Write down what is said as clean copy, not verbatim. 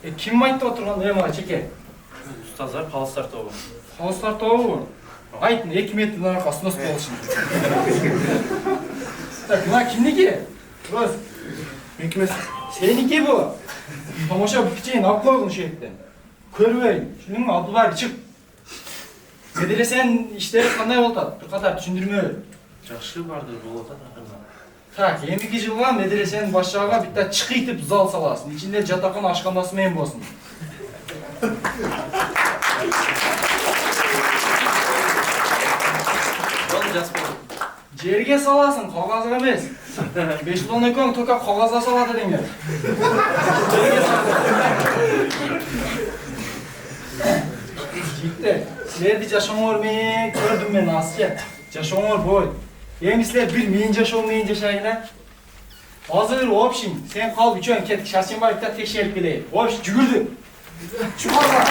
Kim aytты отырған мага чеке? Устаздар палыстар тобу. Палыстар тобу. Айтын 2 метрден арқа снос болышын. Так, мына кимники? Роз. Меники эмес. Сеники бу. Тамаша бүкчейин алып койгун ошол жерден. Көрбөйүн. Шунун Абдулбаев чык. Медресенин иштери кандай болуп атат? Бир катар түшүндүрмө. Жакшы бардыр болуп атат акырында. Так, эмики жылга медресенин башчыга битта чыкыйтып зал саласың. Ичинде жатакан ашканасы менен болсун. Жол жазбай. Жерге саласың, кагазга эмес. 512 только кагазга салат деңер. Жерге саласың. Жигиттер, силерди жашооңор менен көрдүм мен азча. Жашооңор бой. Эми силер бир менин жашоом менен жашайын. Азыр общем, сен калып үчөөң кетик Шарсенбаевда текшерип келейин. Общем, жүгүрдү. Чукарга.